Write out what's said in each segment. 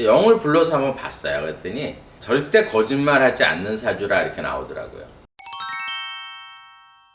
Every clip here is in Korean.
영을 불러서 한번 봤어요. 그랬더니 절대 거짓말하지 않는 사주라 이렇게 나오더라고요.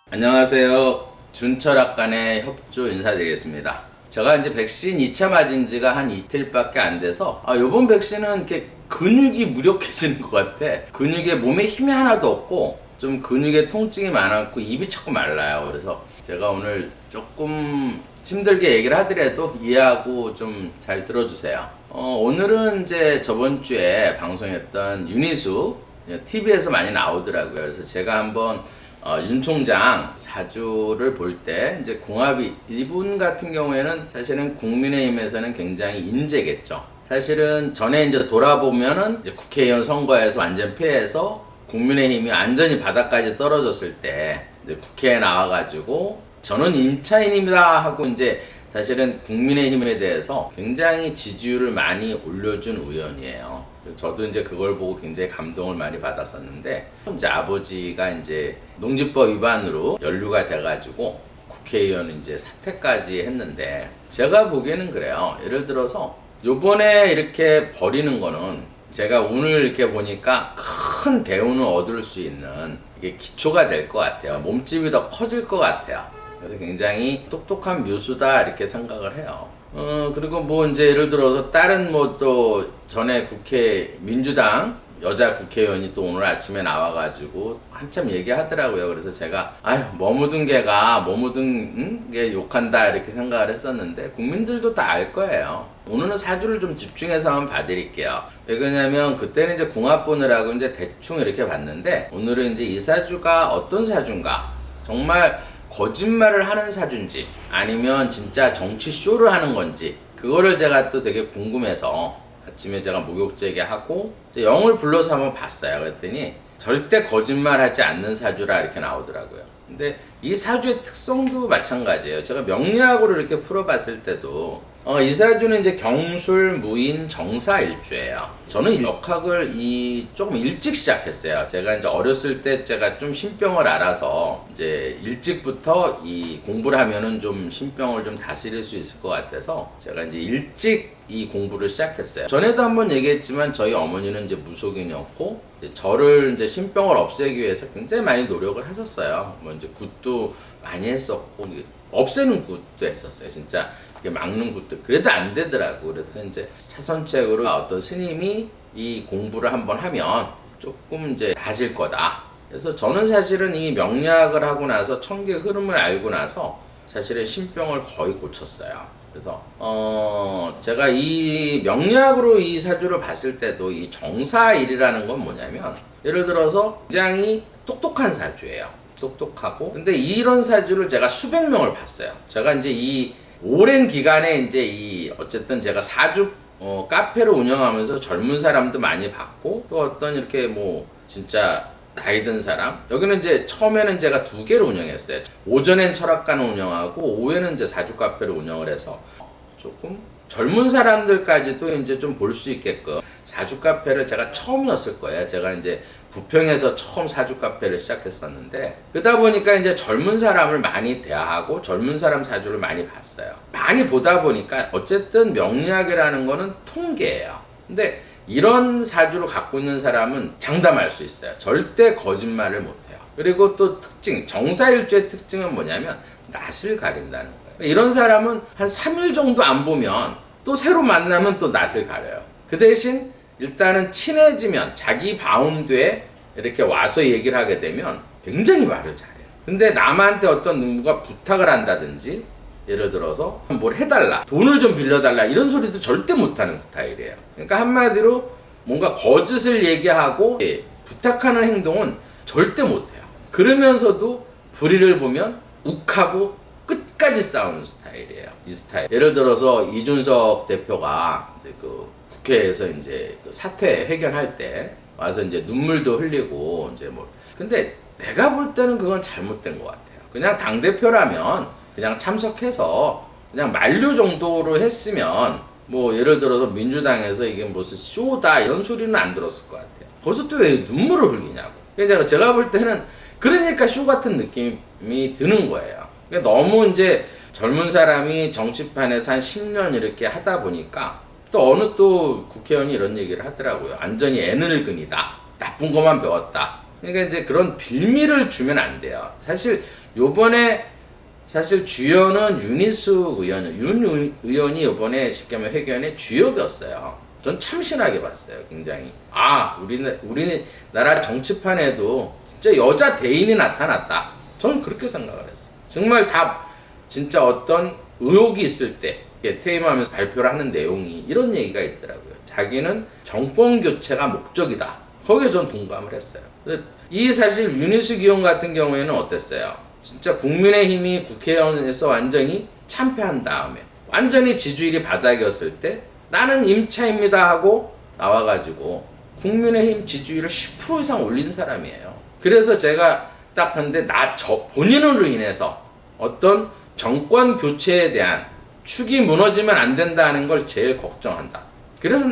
안녕하세요. 준철학관의 협조 인사드리겠습니다. 제가 이제 백신 2차 맞은 지가 한 이틀밖에 안 돼서 요번 백신은 이렇게 근육이 무력해지는 것 같아. 근육에 몸에 힘이 하나도 없고 좀 근육에 통증이 많았고 입이 자꾸 말라요. 그래서 제가 오늘 조금 힘들게 얘기를 하더라도 이해하고 좀 잘 들어주세요. 오늘은 이제 저번 주에 방송했던 윤희수 TV에서 많이 나오더라고요. 그래서 제가 한번 윤 총장 사주를 볼 때 이제 궁합이 이분 같은 경우에는 사실은 국민의힘에서는 굉장히 인재겠죠. 사실은 전에 이제 돌아보면은 이제 국회의원 선거에서 완전 패해서 국민의힘이 완전히 바닥까지 떨어졌을 때 이제 국회에 나와가지고 저는 임차인입니다 하고 이제 사실은 국민의힘에 대해서 굉장히 지지율을 많이 올려준 의원이에요. 저도 이제 그걸 보고 굉장히 감동을 많이 받았었는데 이제 아버지가 이제 농지법 위반으로 연루가 돼가지고 국회의원 이제 사퇴까지 했는데 제가 보기에는 그래요. 예를 들어서 요번에 이렇게 버리는 거는 제가 오늘 이렇게 보니까 큰 대우는 얻을 수 있는 이게 기초가 될 것 같아요. 몸집이 더 커질 것 같아요. 그래서 굉장히 똑똑한 묘수다 이렇게 생각을 해요. 그리고 뭐 이제 예를 들어서 다른 뭐 또 전에 국회 민주당 여자 국회의원이 또 오늘 아침에 나와가지고 한참 얘기하더라고요. 그래서 제가 뭐 묻은 개가 뭐 묻은 게 욕한다 이렇게 생각을 했었는데 국민들도 다 알 거예요. 오늘은 사주를 좀 집중해서 한번 봐드릴게요. 왜 그러냐면 그때는 이제 궁합 보느라고 이제 대충 이렇게 봤는데 오늘은 이제 이 사주가 어떤 사주인가 정말 거짓말을 하는 사주인지 아니면 진짜 정치 쇼를 하는 건지 그거를 제가 또 되게 궁금해서 아침에 제가 목욕제게 하고 영을 불러서 한번 봤어요. 그랬더니 절대 거짓말하지 않는 사주라 이렇게 나오더라고요. 근데 이 사주의 특성도 마찬가지예요. 제가 명리학으로 이렇게 풀어봤을 때도 이 사주는 이제 경술, 무인, 정사일주예요. 저는 역학을 조금 일찍 시작했어요. 제가 이제 어렸을 때 제가 좀 신병을 알아서 이제 일찍부터 이 공부를 하면은 좀 신병을 좀 다스릴 수 있을 것 같아서 제가 이제 일찍 이 공부를 시작했어요. 전에도 한번 얘기했지만 저희 어머니는 이제 무속인이었고 이제 저를 이제 신병을 없애기 위해서 굉장히 많이 노력을 하셨어요. 뭐 이제 굿도 많이 했었고 없애는 굿도 했었어요. 진짜 이렇게 막는 굿도 그래도 안 되더라고. 그래서 이제 차선책으로 어떤 스님이 이 공부를 한번 하면 조금 이제 나아질 거다. 그래서 저는 사실은 이 명리학을 하고 나서 천계 흐름을 알고 나서 사실은 신병을 거의 고쳤어요. 그래서 제가 이 명리학으로 이 사주를 봤을 때도 이 정사일이라는 건 뭐냐면 예를 들어서 굉장히 똑똑한 사주예요. 똑똑하고 근데 이런 사주를 제가 수백 명을 봤어요. 제가 이제 이 오랜 기간에 이제 어쨌든 제가 사주 카페를 운영하면서 젊은 사람도 많이 봤고 또 어떤 이렇게 뭐 진짜 나이 든 사람 여기는 이제 처음에는 제가 2개를 운영했어요. 오전엔 철학관을 운영하고 오후에는 이제 사주 카페를 운영을 해서 조금 젊은 사람들까지도 이제 좀 볼 수 있게끔 사주 카페를 제가 처음이었을 거예요. 제가 이제 부평에서 처음 사주 카페를 시작했었는데 그러다 보니까 이제 젊은 사람을 많이 대하고 젊은 사람 사주를 많이 봤어요. 많이 보다 보니까 어쨌든 명리학이라는 거는 통계예요. 근데 이런 사주를 갖고 있는 사람은 장담할 수 있어요. 절대 거짓말을 못해요. 그리고 또 특징, 정사일주의 특징은 뭐냐면 낯을 가린다는 거예요. 이런 사람은 한 3일 정도 안 보면 또 새로 만나면 또 낯을 가려요. 그 대신 일단은 친해지면 자기 바운드에 이렇게 와서 얘기를 하게 되면 굉장히 말을 잘해요. 근데 남한테 어떤 누가 부탁을 한다든지 예를 들어서 뭘 해달라, 돈을 좀 빌려달라 이런 소리도 절대 못하는 스타일이에요. 그러니까 한마디로 뭔가 거짓을 얘기하고 부탁하는 행동은 절대 못해요. 그러면서도 불의를 보면 욱하고 끝까지 싸우는 스타일이에요. 이 스타일. 예를 들어서 이준석 대표가 이제 그 국회에서 이제 그 사퇴 회견할 때 와서 이제 눈물도 흘리고 이제 뭐 근데 내가 볼 때는 그건 잘못된 것 같아요. 그냥 당 대표라면 그냥 참석해서 그냥 만류 정도로 했으면 뭐 예를 들어서 민주당에서 이게 무슨 쇼다 이런 소리는 안 들었을 것 같아요. 거기서 또 왜 눈물을 흘리냐고. 그러니까 제가 볼 때는 그러니까 쇼 같은 느낌이 드는 거예요. 그러니까 너무 이제 젊은 사람이 정치판에서 한 10년 이렇게 하다 보니까 또 어느 또 국회의원이 이런 얘기를 하더라고요. 완전히 애늙은이다. 나쁜 것만 배웠다. 그러니까 이제 그런 빌미를 주면 안 돼요. 사실 요번에 사실 주연은 윤희숙 의원, 윤 의원이 요번에 쉽게 말하면 회견의 주역이었어요. 전 참신하게 봤어요. 굉장히. 우리나라 정치판에도 진짜 여자 대인이 나타났다. 저는 그렇게 생각을 했어요. 정말 다 진짜 어떤 의혹이 있을 때 퇴임하면서 발표를 하는 내용이 이런 얘기가 있더라고요. 자기는 정권 교체가 목적이다. 거기에 전 동감을 했어요. 이 사실 윤희숙 의원 같은 경우에는 어땠어요? 진짜 국민의힘이 국회의원에서 완전히 참패한 다음에 완전히 지지율이 바닥이었을 때 나는 임차입니다 하고 나와가지고 국민의힘 지지율을 10% 이상 올린 사람이에요. 그래서 제가 딱 근데 본인으로 인해서 어떤 정권 교체에 대한 축이 무너지면 안 된다는 걸 제일 걱정한다. 그래서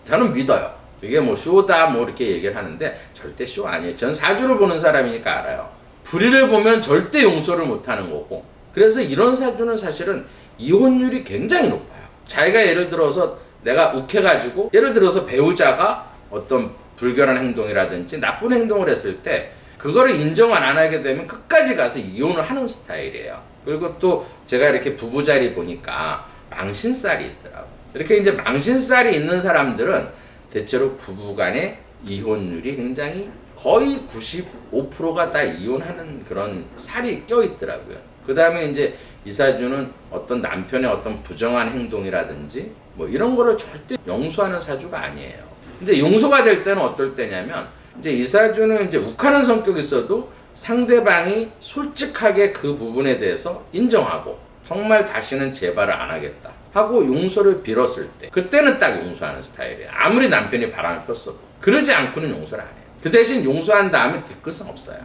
저는 믿어요. 이게 뭐 쇼다 뭐 이렇게 얘기를 하는데 절대 쇼 아니에요. 전 사주를 보는 사람이니까 알아요. 불의를 보면 절대 용서를 못하는 거고. 그래서 이런 사주는 사실은 이혼율이 굉장히 높아요. 자기가 예를 들어서 내가 욱해가지고 예를 들어서 배우자가 어떤 불결한 행동이라든지 나쁜 행동을 했을 때 그거를 인정을 안 하게 되면 끝까지 가서 이혼을 하는 스타일이에요. 그리고 또 제가 이렇게 부부자리 보니까 망신살이 있더라고요. 이렇게 이제 망신살이 있는 사람들은 대체로 부부간의 이혼율이 굉장히 거의 95%가 다 이혼하는 그런 살이 껴있더라고요. 그 다음에 이제 이 사주는 어떤 남편의 어떤 부정한 행동이라든지 뭐 이런 거를 절대 용서하는 사주가 아니에요. 근데 용서가 될 때는 어떨 때냐면 이제 이 사주는 이제 욱하는 성격이 있어도 상대방이 솔직하게 그 부분에 대해서 인정하고 정말 다시는 재발을 안 하겠다 하고 용서를 빌었을 때 그때는 딱 용서하는 스타일이에요. 아무리 남편이 바람을 폈어도 그러지 않고는 용서를 안 해요. 그 대신 용서한 다음에 뒤끝은 없어요.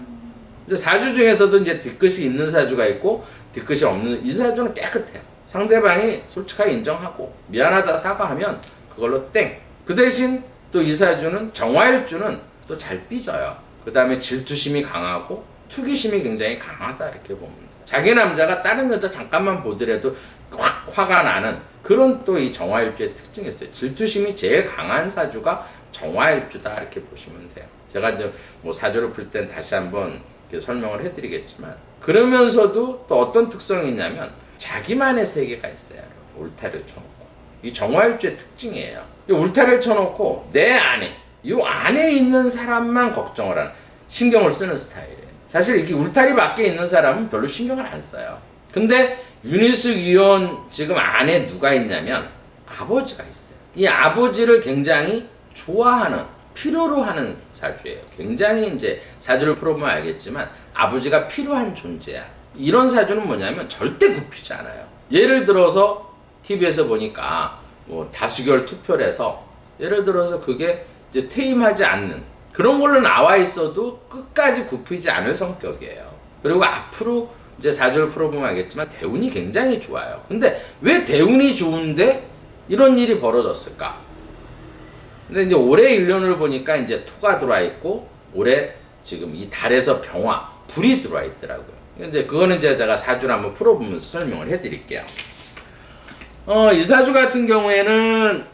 이제 사주 중에서도 이제 뒤끝이 있는 사주가 있고 뒤끝이 없는 이 사주는 깨끗해요. 상대방이 솔직하게 인정하고 미안하다 사과하면 그걸로 땡. 그 대신 또 이 사주는 정화일주는 또 잘 삐져요. 그 다음에 질투심이 강하고 투기심이 굉장히 강하다 이렇게 봅니다. 자기 남자가 다른 여자 잠깐만 보더라도 확 화가 나는 그런 또 이 정화일주의 특징이 있어요. 질투심이 제일 강한 사주가 정화일주다 이렇게 보시면 돼요. 제가 이제 뭐 사주를 풀 땐 다시 한번 설명을 해드리겠지만 그러면서도 또 어떤 특성이 있냐면 자기만의 세계가 있어요. 울타리를 쳐놓고 이 정화일주의 특징이에요. 울타리를 쳐놓고 내 안에 이 안에 있는 사람만 걱정을 하는 신경을 쓰는 스타일이에요. 사실 이렇게 울타리 밖에 있는 사람은 별로 신경을 안 써요. 근데 윤희숙 의원 지금 안에 누가 있냐면 아버지가 있어요. 이 아버지를 굉장히 좋아하는 필요로 하는 사주예요. 굉장히 이제 사주를 풀어보면 알겠지만 아버지가 필요한 존재야. 이런 사주는 뭐냐면 절대 굽히지 않아요. 예를 들어서 TV에서 보니까 뭐 다수결 투표를 해서 예를 들어서 그게 이제 퇴임하지 않는 그런 걸로 나와 있어도 끝까지 굽히지 않을 성격이에요. 그리고 앞으로 이제 사주를 풀어보면 알겠지만 대운이 굉장히 좋아요. 근데 왜 대운이 좋은데 이런 일이 벌어졌을까? 근데 이제 올해 일년을 보니까 이제 토가 들어와 있고 올해 지금 이 달에서 병화, 불이 들어와 있더라고요. 근데 그거는 이제 제가 사주를 한번 풀어보면서 설명을 해드릴게요. 이 사주 같은 경우에는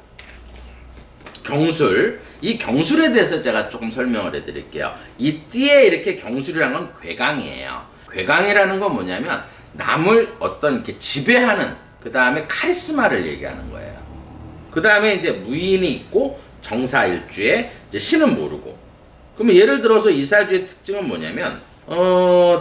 경술, 이 경술에 대해서 제가 조금 설명을 해드릴게요. 이 띠에 이렇게 경술이라는 건 괴강이에요. 괴강이라는 건 뭐냐면 남을 어떤 이렇게 지배하는 그 다음에 카리스마를 얘기하는 거예요. 그 다음에 이제 무인이 있고 정사일주에 이제 신은 모르고. 그러면 예를 들어서 이 사주의 특징은 뭐냐면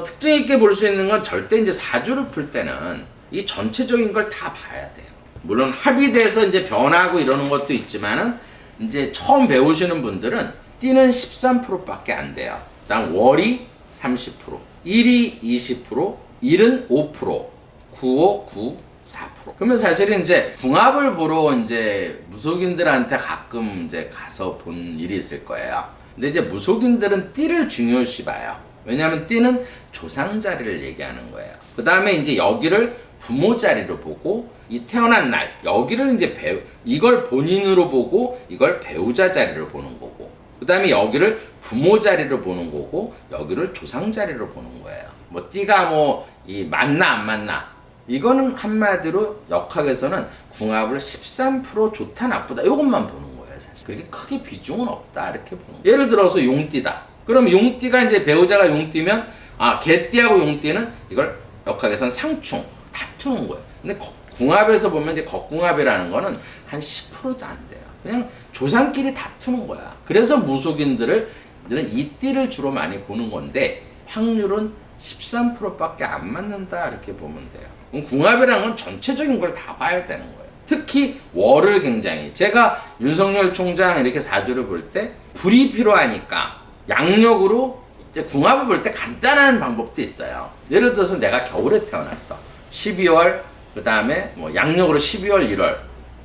특징 있게 볼 수 있는 건 절대 이제 사주를 풀 때는 이 전체적인 걸 다 봐야 돼요. 물론 합의돼서 이제 변하고 이러는 것도 있지만은 이제 처음 배우시는 분들은 띠는 13%밖에 안 돼요. 그다음 월이 30%, 일이 20%, 일은 5%, 9호, 9, 4%. 그러면 사실은 이제 궁합을 보러 이제 무속인들한테 가끔 이제 가서 본 일이 있을 거예요. 근데 이제 무속인들은 띠를 중요시 봐요. 왜냐하면 띠는 조상 자리를 얘기하는 거예요. 그 다음에 이제 여기를 부모 자리로 보고 이 태어난 날 여기를 이제 이걸 본인으로 보고 이걸 배우자 자리로 보는 거고 그 다음에 여기를 부모 자리로 보는 거고 여기를 조상 자리로 보는 거예요. 뭐 띠가 뭐 이 맞나 안 맞나 이거는 한마디로 역학에서는 궁합을 13% 좋다 나쁘다 이것만 보는 거예요. 사실 그렇게 크게 비중은 없다 이렇게 보는 거예요. 예를 들어서 용띠다. 그럼 용띠가 이제 배우자가 용띠면 개띠하고 용띠는 이걸 역학에서는 상충 다투는 거예요. 근데 궁합에서 보면 이제 겉궁합이라는 거는 한 10%도 안 돼요. 그냥 조상끼리 다투는 거야. 그래서 무속인들은 이 띠를 주로 많이 보는 건데 확률은 13%밖에 안 맞는다 이렇게 보면 돼요. 그럼 궁합이라는 건 전체적인 걸 다 봐야 되는 거예요. 특히 월을 굉장히 제가 윤석열 총장 이렇게 사주를 볼 때 불이 필요하니까 양력으로 이제 궁합을 볼 때 간단한 방법도 있어요. 예를 들어서 내가 겨울에 태어났어. 12월 그 다음에 뭐 양력으로 12월 1월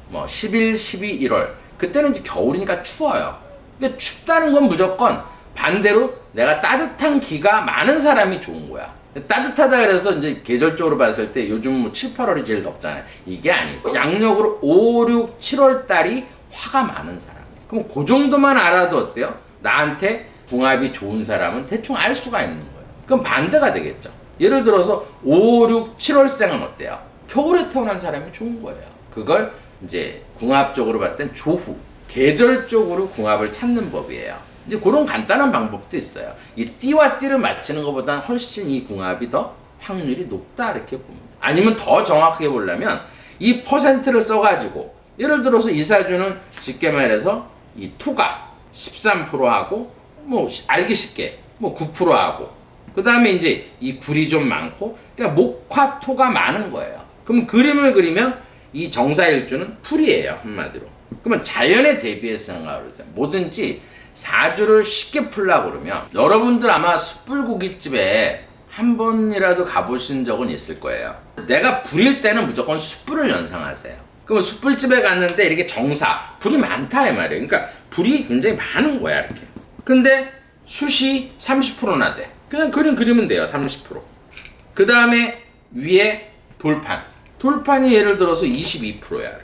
뭐 10일 12 1월 그때는 이제 겨울이니까 추워요. 근데 춥다는 건 무조건 반대로 내가 따뜻한 기가 많은 사람이 좋은 거야. 따뜻하다 그래서 이제 계절적으로 봤을 때 요즘 뭐 7, 8월이 제일 덥잖아요. 이게 아니고 양력으로 5, 6, 7월 달이 화가 많은 사람이에요. 그럼 그 정도만 알아도 어때요? 나한테 궁합이 좋은 사람은 대충 알 수가 있는 거예요. 그럼 반대가 되겠죠. 예를 들어서 5, 6, 7월생은 어때요? 겨울에 태어난 사람이 좋은 거예요. 그걸 이제 궁합적으로 봤을 땐 조후, 계절적으로 궁합을 찾는 법이에요. 이제 그런 간단한 방법도 있어요. 이 띠와 띠를 맞추는 것보다 훨씬 이 궁합이 더 확률이 높다 이렇게 봅니다. 아니면 더 정확하게 보려면 이 퍼센트를 써가지고 예를 들어서 이 사주는 쉽게 말해서 이 토가 13%하고 뭐 알기 쉽게 뭐 9%하고 그 다음에 이제 이 불이 좀 많고 그러니까 목화 토가 많은 거예요. 그럼 그림을 그리면 이 정사일주는 풀이에요 한마디로. 그러면 자연에 대비해서 생각을 해서 뭐든지 사주를 쉽게 풀려고 그러면 여러분들 아마 숯불고깃집에 한 번이라도 가보신 적은 있을 거예요. 내가 불일 때는 무조건 숯불을 연상하세요. 그러면 숯불집에 갔는데 이렇게 정사, 불이 많다 이 말이에요. 그러니까 불이 굉장히 많은 거야 이렇게. 근데 숯이 30%나 돼. 그냥 그림 그리면 돼요 30%. 그 다음에 위에 돌판이 예를 들어서 22%야 이렇게.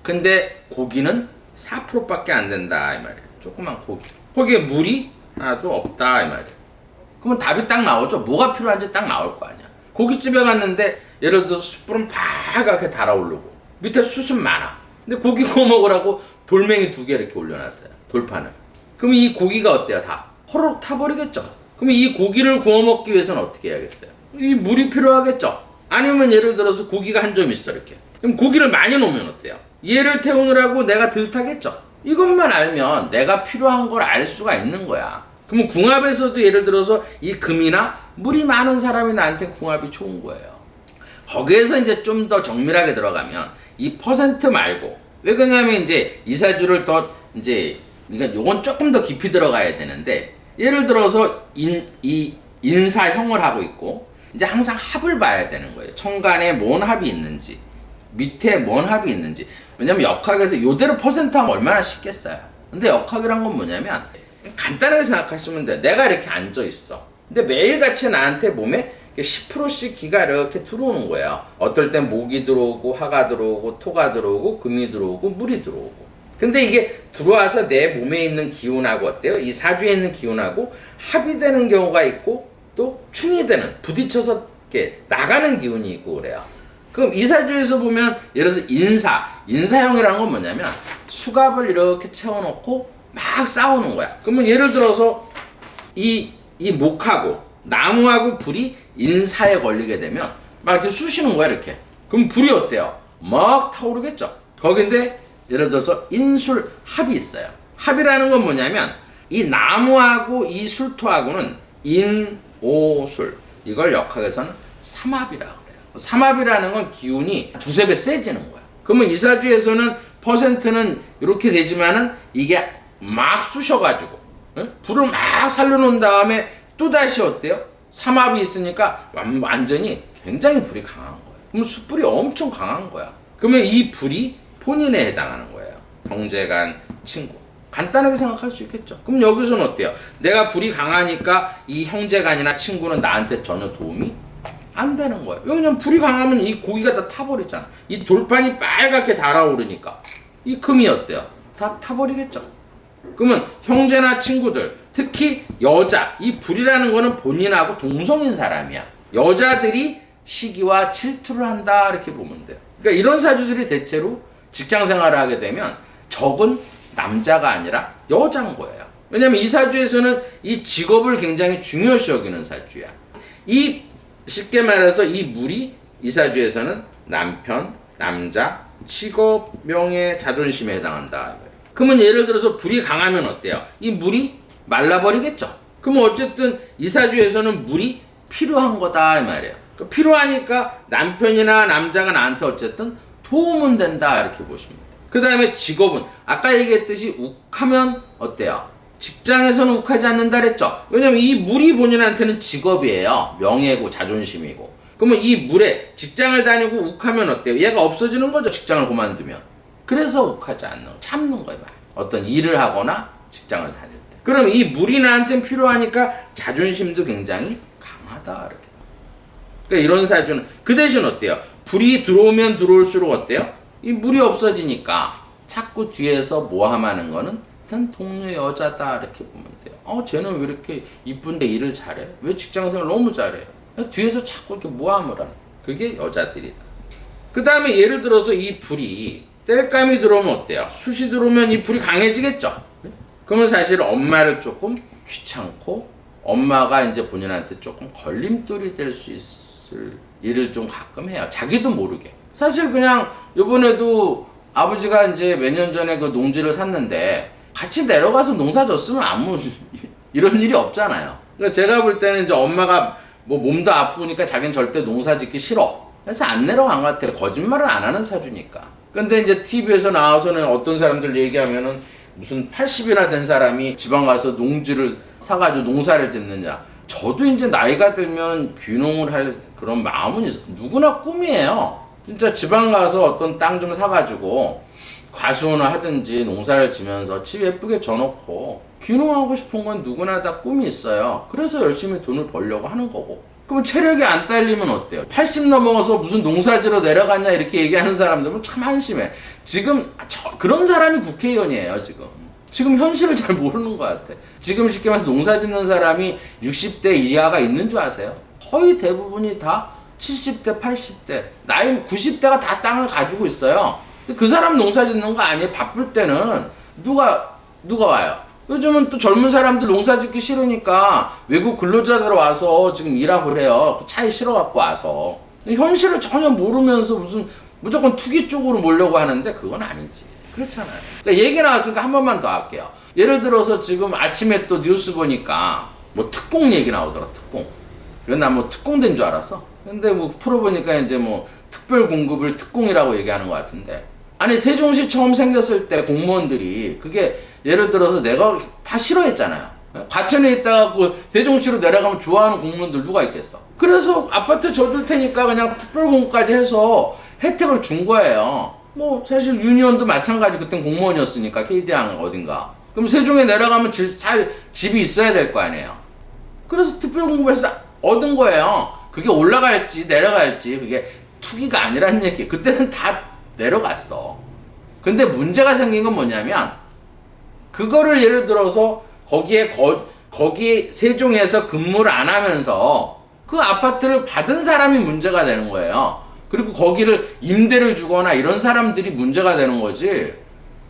근데 고기는 4%밖에 안 된다 이 말이에요. 조그만 고기. 거기에 물이 하나도 없다 이 말이에요. 그러면 답이 딱 나오죠. 뭐가 필요한지 딱 나올 거 아니야. 고깃집에 갔는데 예를 들어서 숯불은 파랗게 달아오르고 밑에 숯은 많아. 근데 고기 구워 먹으라고 돌멩이 2개 이렇게 올려놨어요. 돌판을. 그럼 이 고기가 어때요? 다 호로록 타버리겠죠. 그럼 이 고기를 구워 먹기 위해서는 어떻게 해야겠어요? 이 물이 필요하겠죠. 아니면 예를 들어서 고기가 한 점 있어 이렇게. 그럼 고기를 많이 놓으면 어때요? 얘를 태우느라고 내가 들타겠죠. 이것만 알면 내가 필요한 걸 알 수가 있는 거야. 그러면 궁합에서도 예를 들어서 이 금이나 물이 많은 사람이 나한테 궁합이 좋은 거예요. 거기에서 이제 좀 더 정밀하게 들어가면 이 퍼센트 말고 왜 그러냐면 이제 이 사주를 더 이제 그러니까 요건 조금 더 깊이 들어가야 되는데 예를 들어서 이 인사형을 하고 있고 이제 항상 합을 봐야 되는 거예요. 천간에 뭔 합이 있는지 밑에 뭔 합이 있는지. 왜냐면 역학에서 요대로 퍼센트하면 얼마나 쉽겠어요. 근데 역학이란 건 뭐냐면 간단하게 생각하시면 돼요. 내가 이렇게 앉아 있어. 근데 매일같이 나한테 몸에 10%씩 기가 이렇게 들어오는 거예요. 어떨 땐 목이 들어오고 화가 들어오고 토가 들어오고 금이 들어오고 물이 들어오고. 근데 이게 들어와서 내 몸에 있는 기운하고 어때요? 이 사주에 있는 기운하고 합이 되는 경우가 있고 또 충이 되는 부딪혀서 이렇게 나가는 기운이 있고 그래요. 그럼 이 사주에서 보면 예를 들어서 인사형이라는 건 뭐냐면 수갑을 이렇게 채워놓고 막 싸우는 거야. 그러면 예를 들어서 이 목하고 나무하고 불이 인사에 걸리게 되면 막 이렇게 쑤시는 거야 이렇게. 그럼 불이 어때요? 막 타오르겠죠. 거긴데 예를 들어서 인술 합이 있어요. 합이라는 건 뭐냐면 이 나무하고 이 술토하고는 인오술 이걸 역학에서는 삼합이라고 그래요. 삼합이라는 건 기운이 두세 배 세지는 거야. 그러면 이 사주에서는 퍼센트는 이렇게 되지만은 이게 막 쑤셔가지고 불을 막 살려놓은 다음에 또다시 어때요? 삼합이 있으니까 완전히 굉장히 불이 강한 거예요. 그럼 숯불이 엄청 강한 거야. 그러면 이 불이 본인에 해당하는 거예요. 경제관, 친구. 간단하게 생각할 수 있겠죠. 그럼 여기서는 어때요? 내가 불이 강하니까 이 형제간이나 친구는 나한테 전혀 도움이 안 되는 거예요. 왜냐면 불이 강하면 이 고기가 다 타버리잖아. 이 돌판이 빨갛게 달아오르니까 이 금이 어때요? 다 타버리겠죠. 그러면 형제나 친구들, 특히 여자, 이 불이라는 거는 본인하고 동성인 사람이야. 여자들이 시기와 질투를 한다 이렇게 보면 돼요. 그러니까 이런 사주들이 대체로 직장 생활을 하게 되면 적은 남자가 아니라 여자인 거예요. 왜냐면 이 사주에서는 이 직업을 굉장히 중요시 여기는 사주야. 이 쉽게 말해서 이 물이 이 사주에서는 남편, 남자, 직업, 명예, 자존심에 해당한다. 그러면 예를 들어서 불이 강하면 어때요? 이 물이 말라버리겠죠. 그러면 어쨌든 이 사주에서는 물이 필요한 거다 이 말이에요. 그러니까 필요하니까 남편이나 남자가 나한테 어쨌든 도움은 된다 이렇게 보시면 돼요. 그 다음에 직업은 아까 얘기했듯이 욱하면 어때요? 직장에서는 욱하지 않는다 그랬죠. 왜냐면 이 물이 본인한테는 직업이에요. 명예고 자존심이고. 그러면 이 물에 직장을 다니고 욱하면 어때요? 얘가 없어지는 거죠. 직장을 그만두면. 그래서 욱하지 않는 거, 참는 거예요. 어떤 일을 하거나 직장을 다닐 때. 그럼 이 물이 나한테는 필요하니까 자존심도 굉장히 강하다 이렇게. 그러니까 이런 사주는 그 대신 어때요? 불이 들어오면 들어올수록 어때요? 이 물이 없어지니까 자꾸 뒤에서 모함하는 거는 같은 동료 여자다 이렇게 보면 돼요. 쟤는 왜 이렇게 이쁜데 일을 잘해? 왜 직장생활 너무 잘해? 뒤에서 자꾸 이렇게 모함을 하는 그게 여자들이다. 그 다음에 예를 들어서 이 불이 땔감이 들어오면 어때요? 숯이 들어오면 이 불이 강해지겠죠? 그러면 사실 엄마를 조금 귀찮고 엄마가 이제 본인한테 조금 걸림돌이 될 수 있을 일을 좀 가끔 해요. 자기도 모르게. 사실 그냥 요번에도 아버지가 이제 몇 년 전에 그 농지를 샀는데 같이 내려가서 농사 졌으면 아무 이런 일이 없잖아요. 그러니까 제가 볼 때는 이제 엄마가 뭐 몸도 아프니까 자기는 절대 농사 짓기 싫어. 그래서 안 내려간 것 같아요. 거짓말을 안 하는 사주니까. 근데 이제 TV에서 나와서는 어떤 사람들 얘기하면은 무슨 80이나 된 사람이 지방 가서 농지를 사가지고 농사를 짓느냐. 저도 이제 나이가 들면 귀농을 할 그런 마음은 있어요. 누구나 꿈이에요. 진짜 지방 가서 어떤 땅 좀 사가지고 과수원을 하든지 농사를 지면서 집 예쁘게 져놓고 귀농하고 싶은 건 누구나 다 꿈이 있어요. 그래서 열심히 돈을 벌려고 하는 거고. 그럼 체력이 안 딸리면 어때요? 80 넘어서 무슨 농사지러 내려갔냐 이렇게 얘기하는 사람들은 참 한심해. 지금 그런 사람이 국회의원이에요. 지금 현실을 잘 모르는 것 같아. 지금 쉽게 말해서 농사 짓는 사람이 60대 이하가 있는 줄 아세요? 거의 대부분이 다 70대, 80대, 나이 90대가 다 땅을 가지고 있어요. 근데 그 사람 농사 짓는 거 아니에요? 바쁠 때는 누가 와요? 요즘은 또 젊은 사람들 농사 짓기 싫으니까 외국 근로자들 와서 지금 일하고 그래요. 차에 실어갖고 와서. 현실을 전혀 모르면서 무슨 무조건 투기 쪽으로 몰려고 하는데 그건 아니지. 그렇잖아요. 그러니까 얘기 나왔으니까 한 번만 더 할게요. 예를 들어서 지금 아침에 또 뉴스 보니까 뭐 특공 얘기 나오더라. 특공. 그건 난 뭐 특공된 줄 알았어. 근데 뭐 풀어보니까 이제 뭐 특별 공급을 특공이라고 얘기하는 것 같은데. 아니 세종시 처음 생겼을 때 공무원들이 그게 예를 들어서 내가 다 싫어했잖아요. 과천에 있다가 그 세종시로 내려가면 좋아하는 공무원들 누가 있겠어. 그래서 아파트 져줄 테니까 그냥 특별 공급까지 해서 혜택을 준 거예요. 뭐 사실 유니온도 마찬가지. 그땐 공무원이었으니까 KD항 어딘가. 그럼 세종에 내려가면 살 집이 있어야 될 거 아니에요. 그래서 특별 공급해서 얻은 거예요. 그게 올라갈지 내려갈지 그게 투기가 아니라는 얘기. 그때는 다 내려갔어. 근데 문제가 생긴 건 뭐냐면 그거를 예를 들어서 거기에 세종에서 근무를 안 하면서 그 아파트를 받은 사람이 문제가 되는 거예요. 그리고 거기를 임대를 주거나 이런 사람들이 문제가 되는 거지.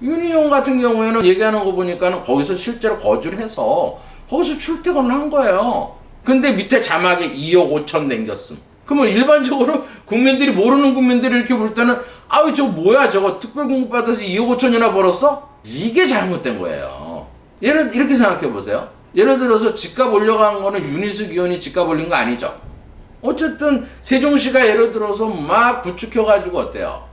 유니온 같은 경우에는 얘기하는 거 보니까는 거기서 실제로 거주를 해서 거기서 출퇴근을 한 거예요. 근데 밑에 자막에 2억 5천 남겼음. 그러면 일반적으로 국민들이 모르는 국민들이 이렇게 볼 때는 아유 저거 뭐야 저거 특별 공급 받아서 2억 5천이나 벌었어? 이게 잘못된 거예요. 이렇게 생각해 보세요. 예를 들어서 집값 올려간 거는 윤희숙 의원이 집값 올린 거 아니죠. 어쨌든 세종시가 예를 들어서 막 부추겨가지고 어때요?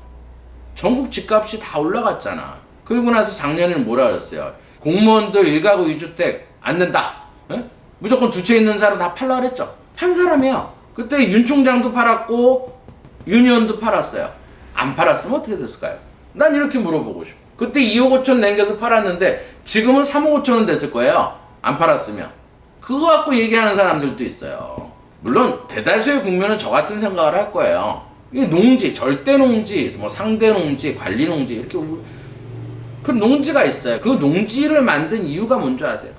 전국 집값이 다 올라갔잖아. 그리고 나서 작년에는 뭐라 그랬어요? 공무원들 1가구 2주택 안 된다. 에? 무조건 두 채 있는 사람 다 팔라 그랬죠. 판 사람이에요. 그때 윤 총장도 팔았고 유니온도 팔았어요. 안 팔았으면 어떻게 됐을까요? 난 이렇게 물어보고 싶어. 그때 2억 5천 남겨서 팔았는데 지금은 3억 5천 원 됐을 거예요. 안 팔았으면. 그거 갖고 얘기하는 사람들도 있어요. 물론 대다수의 국민은 저 같은 생각을 할 거예요. 이게 농지, 절대 농지, 뭐 상대 농지, 관리 농지 이렇게 그 농지가 있어요. 그 농지를 만든 이유가 뭔지 아세요?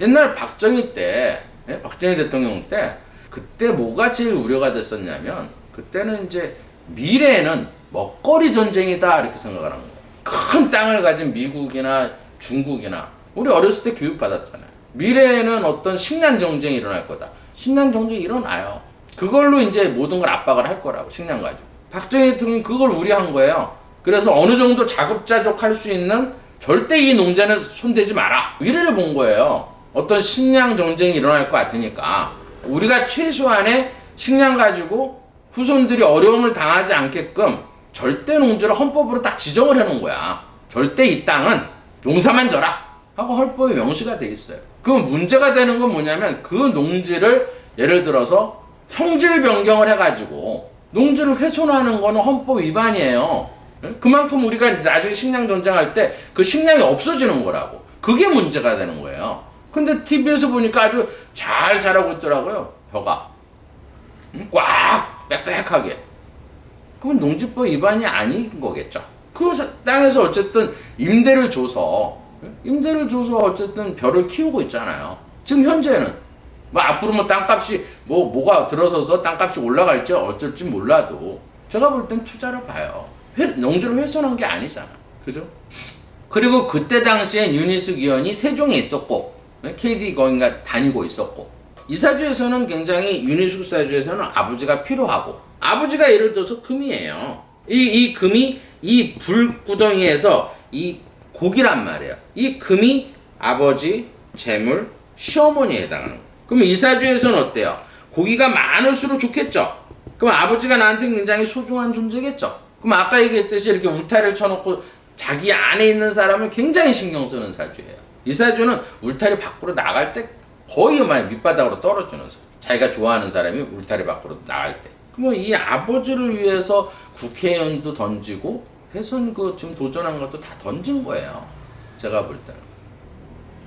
옛날 박정희 때, 박정희 대통령 때 그때 뭐가 제일 우려가 됐었냐면 그때는 이제 미래에는 먹거리 전쟁이다 이렇게 생각을 한 거예요. 큰 땅을 가진 미국이나 중국이나 우리 어렸을 때 교육받았잖아요. 미래에는 어떤 식량 전쟁이 일어날 거다. 식량 전쟁이 일어나요. 그걸로 이제 모든 걸 압박을 할 거라고 식량 가지고. 박정희 대통령이 그걸 우려한 거예요. 그래서 어느 정도 자급자족할 수 있는 절대 이 농자는 손대지 마라. 미래를 본 거예요. 어떤 식량 전쟁이 일어날 것 같으니까 우리가 최소한의 식량 가지고 후손들이 어려움을 당하지 않게끔 절대 농지를 헌법으로 딱 지정을 해놓은 거야. 절대 이 땅은 농사만 져라 하고 헌법에 명시가 돼 있어요. 그럼 문제가 되는 건 뭐냐면 그 농지를 예를 들어서 형질 변경을 해가지고 농지를 훼손하는 거는 헌법 위반이에요. 그만큼 우리가 나중에 식량 전쟁할 때 그 식량이 없어지는 거라고. 그게 문제가 되는 거예요. 근데 TV에서 보니까 아주 잘 자라고 있더라고요. 벼가 꽉 빽빽하게. 그건 농지법 위반이 아닌 거겠죠. 그 땅에서 어쨌든 임대를 줘서 어쨌든 벼를 키우고 있잖아요. 지금 현재는 뭐 앞으로 뭐 땅값이 뭐가 들어서서 땅값이 올라갈지 어쩔지 몰라도 제가 볼 땐 투자를 봐요. 농지를 훼손한 게 아니잖아. 그죠? 그리고 그때 당시엔 윤희숙 의원이 세종에 있었고 KD 거기가 다니고 있었고 이사주에서는 굉장히 윤희숙 사주에서는 아버지가 필요하고 아버지가 예를 들어서 금이에요. 이 금이 이 불구덩이에서 이 고기란 말이에요. 이 금이 아버지, 재물, 시어머니에 해당하는 거예요. 그럼 이사주에서는 어때요? 고기가 많을수록 좋겠죠? 그럼 아버지가 나한테 굉장히 소중한 존재겠죠? 그럼 아까 얘기했듯이 이렇게 울타리를 쳐놓고 자기 안에 있는 사람을 굉장히 신경 쓰는 사주예요. 이사주는 울타리 밖으로 나갈 때 거의 밑바닥으로 떨어지는 사주. 자기가 좋아하는 사람이 울타리 밖으로 나갈 때. 그러면 이 아버지를 위해서 국회의원도 던지고 대선 지금 도전한 것도 다 던진 거예요. 제가 볼 때는.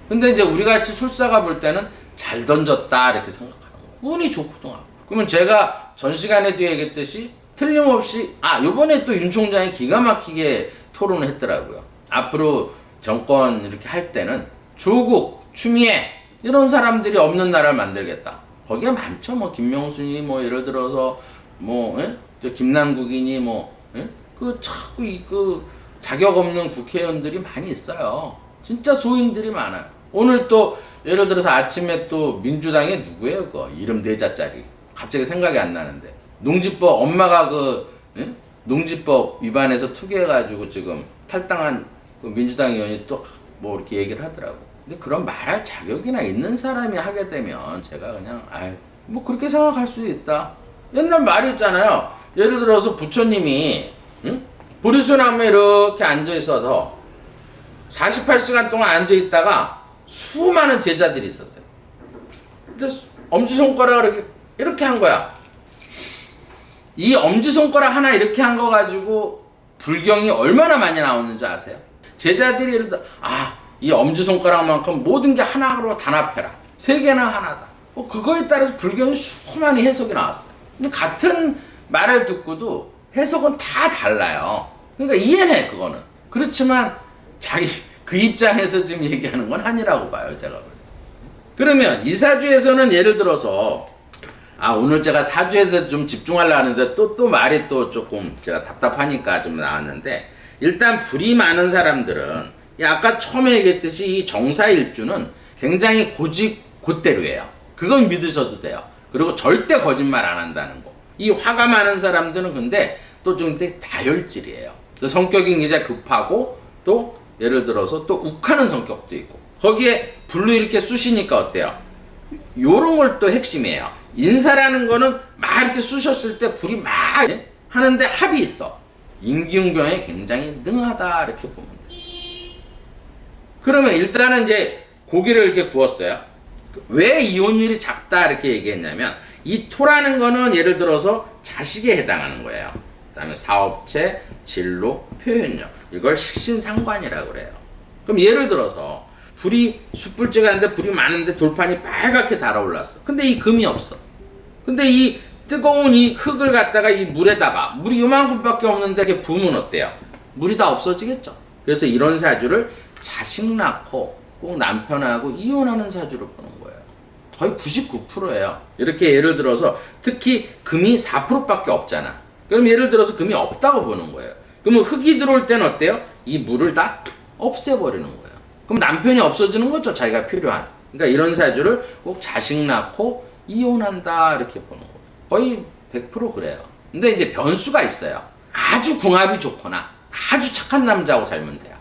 근데 이제 우리 같이 술사가 볼 때는 잘 던졌다 이렇게 생각하는 거예요. 운이 좋거든. 그러면 제가 전 시간에도 얘기했듯이 틀림없이 요번에 또 윤 총장이 기가 막히게 토론을 했더라고요. 앞으로 정권 이렇게 할 때는 조국, 추미애 이런 사람들이 없는 나라를 만들겠다. 거기에 많죠. 뭐 김명순이 예를 들어서 저 김남국이니 자꾸 그 자격 없는 국회의원들이 많이 있어요. 진짜 소인들이 많아요. 오늘 또 예를 들어서 아침에 또 민주당에 누구예요? 그 이름 4자짜리. 갑자기 생각이 안 나는데. 농지법 엄마가 농지법 위반해서 투기해가지고 지금 탈당한 그 민주당 의원이 또 이렇게 얘기를 하더라고. 근데 그런 말할 자격이나 있는 사람이 하게 되면 제가 그냥 그렇게 생각할 수도 있다. 옛날 말이 있잖아요. 예를 들어서 부처님이 보리수나무에 이렇게 앉아 있어서 48시간 동안 앉아 있다가 수많은 제자들이 있었어요. 근데 엄지손가락을 이렇게 한 거야. 이 엄지손가락 하나 이렇게 한 거 가지고 불경이 얼마나 많이 나오는지 아세요? 제자들이 예를 들어 이 엄지손가락만큼 모든 게 하나로 단합해라. 세계는 하나다. 그거에 따라서 불경이 수많이 해석이 나왔어요. 근데 같은 말을 듣고도 해석은 다 달라요. 그러니까 이해해 그거는. 그렇지만 자기 그 입장에서 지금 얘기하는 건 아니라고 봐요. 제가 볼 때. 그러면 이 사주에서는 예를 들어서 오늘 제가 사주에 대해서 좀 집중하려고 하는데 또 말이 또 조금 제가 답답하니까 좀 나왔는데 일단 불이 많은 사람들은 아까 처음에 얘기했듯이 이 정사일주는 굉장히 곧대로예요. 그건 믿으셔도 돼요. 그리고 절대 거짓말 안 한다는 거. 이 화가 많은 사람들은 근데 또 좀 다혈질이에요. 성격이 굉장히 급하고 또 예를 들어서 또 욱하는 성격도 있고 거기에 불로 이렇게 쑤시니까 어때요? 요런 걸 또 핵심이에요. 인사라는 거는 막 이렇게 쑤셨을 때 불이 막 하는데 합이 있어. 임기응변에 굉장히 능하다 이렇게 보면 돼. 그러면 일단은 이제 고기를 이렇게 구웠어요. 왜 이혼율이 작다 이렇게 얘기했냐면 이 토라는 거는 예를 들어서 자식에 해당하는 거예요. 그 다음에 사업체, 진로, 표현력 이걸 식신상관이라고 그래요. 그럼 예를 들어서 불이 숯불찌개 하는데 불이 많은데 돌판이 빨갛게 달아올랐어. 근데 이 금이 없어. 근데 이 뜨거운 이 흙을 갖다가 이 물에다가 물이 요만큼밖에 없는데 이렇게 부으면 어때요? 물이 다 없어지겠죠. 그래서 이런 사주를 자식 낳고 꼭 남편하고 이혼하는 사주로 보는 거예요. 거의 99%예요. 이렇게 예를 들어서 특히 금이 4%밖에 없잖아. 그럼 예를 들어서 금이 없다고 보는 거예요. 그러면 흙이 들어올 때는 어때요? 이 물을 다 없애버리는 거예요. 그럼 남편이 없어지는 거죠. 자기가 필요한. 그러니까 이런 사주를 꼭 자식 낳고 이혼한다 이렇게 보는 거예요. 거의 100% 그래요. 근데 이제 변수가 있어요. 아주 궁합이 좋거나 아주 착한 남자하고 살면 돼요.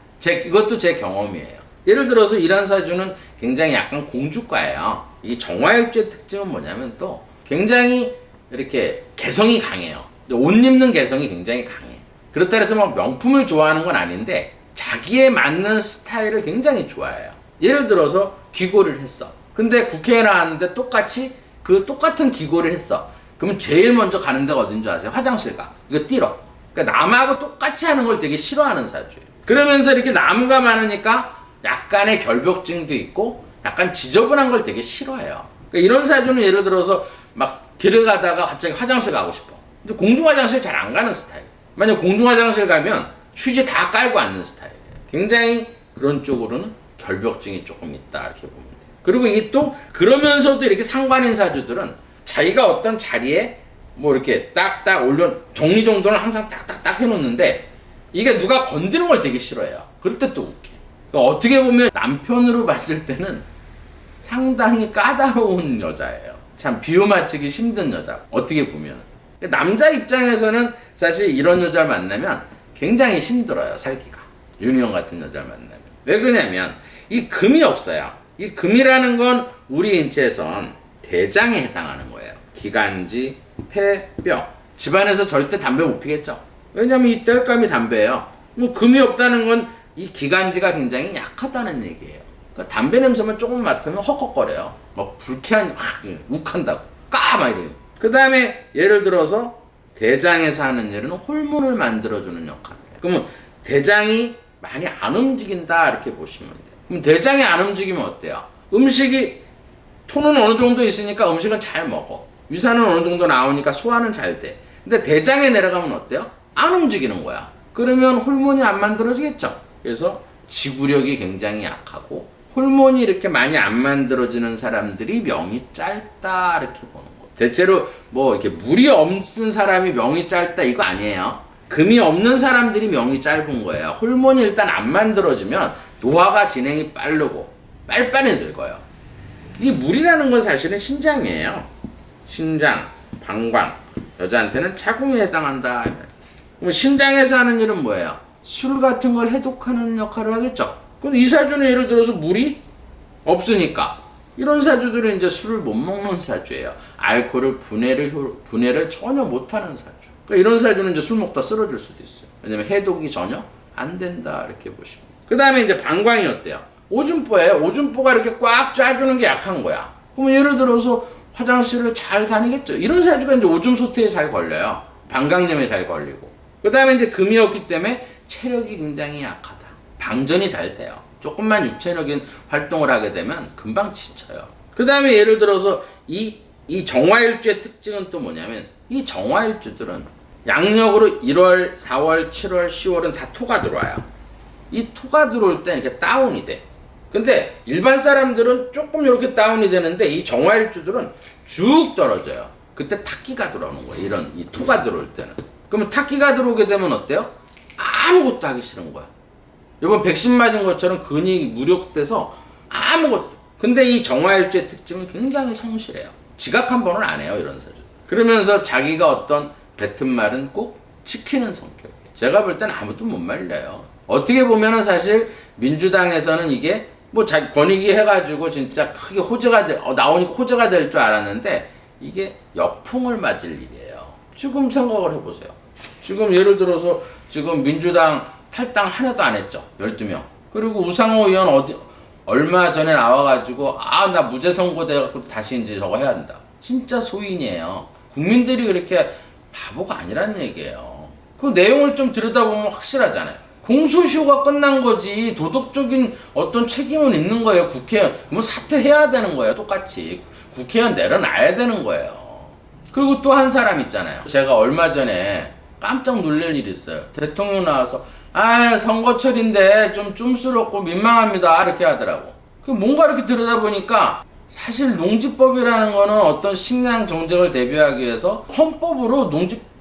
이것도 제 경험이에요. 예를 들어서 이런 사주는 굉장히 약간 공주과예요. 이 정화일주의 특징은 뭐냐면 또 굉장히 이렇게 개성이 강해요. 옷 입는 개성이 굉장히 강해. 그렇다 해서 막 명품을 좋아하는 건 아닌데 자기에 맞는 스타일을 굉장히 좋아해요. 예를 들어서 귀걸이를 했어. 근데 국회에 나왔는데 똑같이 그 똑같은 귀걸이를 했어. 그러면 제일 먼저 가는 데가 어딘 줄 아세요? 화장실 가. 이거 띠러. 그러니까 남하고 똑같이 하는 걸 되게 싫어하는 사주예요. 그러면서 이렇게 나무가 많으니까 약간의 결벽증도 있고 약간 지저분한 걸 되게 싫어해요. 그러니까 이런 사주는 예를 들어서 막 길을 가다가 갑자기 화장실 가고 싶어. 근데 공중 화장실 잘 안 가는 스타일. 만약 공중 화장실 가면 휴지 다 깔고 앉는 스타일이에요. 굉장히 그런 쪽으로는 결벽증이 조금 있다 이렇게 보면 돼요. 그리고 이게 또 그러면서도 이렇게 상관인 사주들은 자기가 어떤 자리에 뭐 이렇게 딱딱 올려 정리정돈을 항상 딱딱딱 해놓는데 이게 누가 건드는 걸 되게 싫어해요. 그럴 때 또 웃겨. 그러니까 어떻게 보면 남편으로 봤을 때는 상당히 까다로운 여자예요. 참 비유 맞추기 힘든 여자. 어떻게 보면 남자 입장에서는 사실 이런 여자를 만나면 굉장히 힘들어요. 살기가. 윤희영 같은 여자를 만나면. 왜 그러냐면 이 금이 없어요. 이 금이라는 건 우리 인체에선 대장에 해당하는 거예요. 기관지, 폐, 뼈. 집안에서 절대 담배 못 피겠죠. 왜냐면 이 땔감이 담배예요. 뭐 금이 없다는 건 이 기관지가 굉장히 약하다는 얘기예요. 그러니까 담배 냄새만 조금 맡으면 헉헉거려요. 막 불쾌한 확 욱한다고 막 이래요. 그 다음에 예를 들어서 대장에서 하는 일은 호르몬을 만들어주는 역할이에요. 그러면 대장이 많이 안 움직인다 이렇게 보시면 돼요. 그럼 대장이 안 움직이면 어때요? 음식이 토는 어느 정도 있으니까 음식은 잘 먹어. 위산은 어느 정도 나오니까 소화는 잘 돼. 근데 대장에 내려가면 어때요? 안 움직이는 거야. 그러면 호르몬이 안 만들어지겠죠. 그래서 지구력이 굉장히 약하고 호르몬이 이렇게 많이 안 만들어지는 사람들이 명이 짧다 이렇게 보는 거. 대체로 뭐 이렇게 물이 없는 사람이 명이 짧다 이거 아니에요. 금이 없는 사람들이 명이 짧은 거예요. 호르몬이 일단 안 만들어지면 노화가 진행이 빠르고 빨리빨리 늙어요. 이 물이라는 건 사실은 신장이에요. 신장, 방광. 여자한테는 자궁에 해당한다. 그럼 신장에서 하는 일은 뭐예요? 술 같은 걸 해독하는 역할을 하겠죠. 근데 이 사주는 예를 들어서 물이 없으니까 이런 사주들은 이제 술을 못 먹는 사주예요. 알코올을 분해를 전혀 못하는 사주. 그러니까 이런 사주는 이제 술 먹다 쓰러질 수도 있어요. 왜냐면 해독이 전혀 안 된다 이렇게 보시면. 그 다음에 이제 방광이 어때요? 오줌보예요. 오줌보가 이렇게 꽉 짜주는 게 약한 거야. 그러면 예를 들어서 화장실을 잘 다니겠죠. 이런 사주가 이제 오줌 소태에 잘 걸려요. 방광염에 잘 걸리고. 그 다음에 이제 금이 없기 때문에 체력이 굉장히 약하다. 방전이 잘 돼요. 조금만 육체적인 활동을 하게 되면 금방 지쳐요. 그 다음에 예를 들어서 이 정화일주의 특징은 또 뭐냐면 이 정화일주들은 양력으로 1월, 4월, 7월, 10월은 다 토가 들어와요. 이 토가 들어올 때 이렇게 다운이 돼. 근데 일반 사람들은 조금 이렇게 다운이 되는데 이 정화일주들은 쭉 떨어져요. 그때 탁기가 들어오는 거예요. 이런 이 토가 들어올 때는. 그러면 탁기가 들어오게 되면 어때요? 아무것도 하기 싫은 거야. 이번 백신 맞은 것처럼 근육이 무력돼서 아무것도. 근데 이 정화일주의 특징은 굉장히 성실해요. 지각 한 번은 안 해요. 이런 사주. 그러면서 자기가 어떤 뱉은 말은 꼭 지키는 성격이에요. 제가 볼 땐 아무도 못 말려요. 어떻게 보면은 사실 민주당에서는 이게 뭐 자기 권익위 해가지고 진짜 크게 나오니까 호재가 될 줄 알았는데 이게 역풍을 맞을 일이에요. 지금 생각을 해보세요. 지금 예를 들어서 지금 민주당 탈당 하나도 안 했죠. 12명. 그리고 우상호 의원 얼마 전에 나와가지고 나 무죄 선고돼갖고 다시 이제 저거 해야 한다. 진짜 소인이에요. 국민들이 그렇게 바보가 아니란 얘기예요. 그 내용을 좀 들여다보면 확실하잖아요. 공소시효가 끝난 거지 도덕적인 어떤 책임은 있는 거예요. 국회의원. 그러면 사퇴해야 되는 거예요. 똑같이. 국회의원 내려놔야 되는 거예요. 그리고 또 한 사람 있잖아요. 제가 얼마 전에 깜짝 놀랄 일이 있어요. 대통령 나와서 선거철인데 좀 쫌스럽고 민망합니다 이렇게 하더라고. 뭔가 이렇게 들여다보니까 사실 농지법이라는 거는 어떤 식량 정책을 대비하기 위해서 헌법으로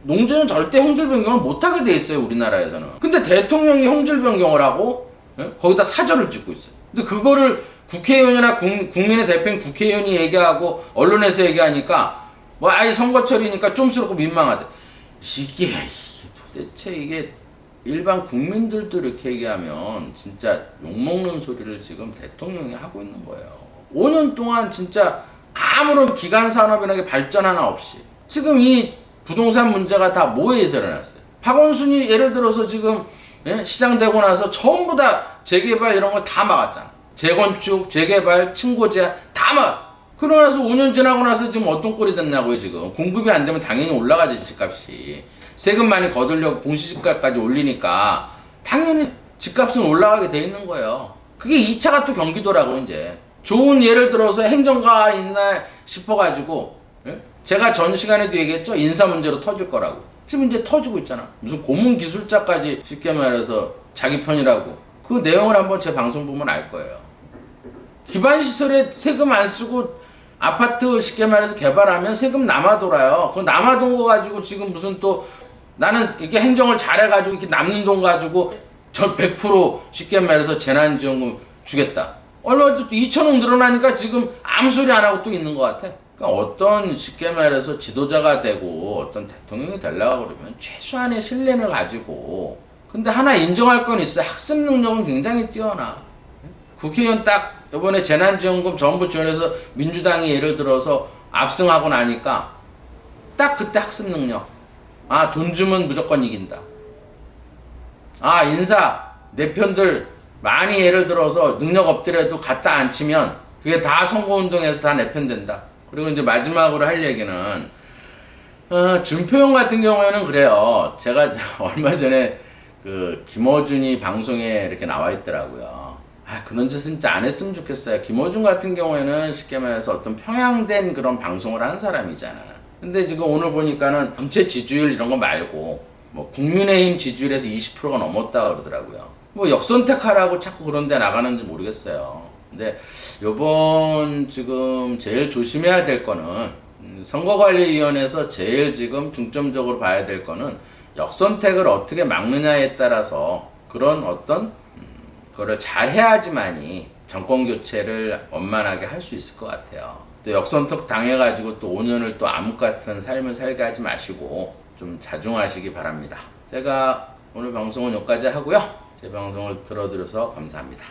농지는 절대 형질 변경을 못하게 돼 있어요, 우리나라에서는. 근데 대통령이 형질 변경을 하고, 예? 거기다 사절을 찍고 있어요. 근데 그거를 국회의원이나 국민의 대표인 국회의원이 얘기하고 언론에서 얘기하니까 뭐 아예 선거철이니까 좀스럽고 민망하대. 이게 도대체 이게 일반 국민들도 이렇게 얘기하면 진짜 욕먹는 소리를 지금 대통령이 하고 있는 거예요. 5년 동안 진짜 아무런 기간 산업이나 게 발전 하나 없이 지금 이 부동산 문제가 다 뭐에 의해서 일어났어요? 박원순이 예를 들어서 지금 시장 되고 나서 전부 다 재개발 이런 걸 다 막았잖아. 재건축, 재개발, 층고제 다 막. 그러고 나서 5년 지나고 나서 지금 어떤 꼴이 됐냐고요, 지금. 공급이 안 되면 당연히 올라가지, 집값이. 세금 많이 거두려고 공시지가까지 올리니까 당연히 집값은 올라가게 돼 있는 거예요. 그게 2차가 또 경기도라고, 이제. 좋은 예를 들어서 행정가 있나 싶어가지고, 예? 제가 전 시간에도 얘기했죠? 인사 문제로 터질 거라고. 지금 이제 터지고 있잖아. 무슨 고문 기술자까지 쉽게 말해서 자기 편이라고. 그 내용을 한번 제 방송 보면 알 거예요. 기반시설에 세금 안 쓰고 아파트 쉽게 말해서 개발하면 세금 남아 돌아요. 그 남아돈 거 가지고 지금 무슨 또 나는 이렇게 행정을 잘해가지고 이렇게 남는 돈 가지고 전 100% 쉽게 말해서 재난지원금 주겠다. 얼마 전에 또 2,000억 늘어나니까 지금 아무 소리 안 하고 또 있는 것 같아. 그러니까 어떤 쉽게 말해서 지도자가 되고 어떤 대통령이 되려고 그러면 최소한의 신뢰를 가지고 근데 하나 인정할 건 있어요. 학습 능력은 굉장히 뛰어나. 국회의원 딱 이번에 재난지원금 전부 지원해서 민주당이 예를 들어서 압승하고 나니까 딱 그때 학습 능력. 아, 돈 주면 무조건 이긴다. 아, 인사 내 편들 많이 예를 들어서 능력 없더라도 갖다 안 치면 그게 다 선거운동에서 다 내 편 된다. 그리고 이제 마지막으로 할 얘기는 준표용 같은 경우에는 그래요. 제가 얼마 전에 그 김어준이 방송에 이렇게 나와 있더라고요. 아, 그런 짓은 진짜 안 했으면 좋겠어요. 김어준 같은 경우에는 쉽게 말해서 어떤 평양된 그런 방송을 한 사람이잖아. 근데 지금 오늘 보니까는 전체 지지율 이런 거 말고 뭐 국민의힘 지지율에서 20%가 넘었다 그러더라고요. 뭐 역선택하라고 자꾸 그런 데 나가는지 모르겠어요. 근데 요번 지금 제일 조심해야 될 거는 선거관리위원회에서 제일 지금 중점적으로 봐야 될 거는 역선택을 어떻게 막느냐에 따라서 그런 어떤 그거를 잘 해야지만이 정권 교체를 원만하게 할 수 있을 것 같아요. 또 역선택 당해가지고 또 5년을 또 암흑 같은 삶을 살게 하지 마시고 좀 자중하시기 바랍니다. 제가 오늘 방송은 여기까지 하고요. 제 방송을 들어드려서 감사합니다.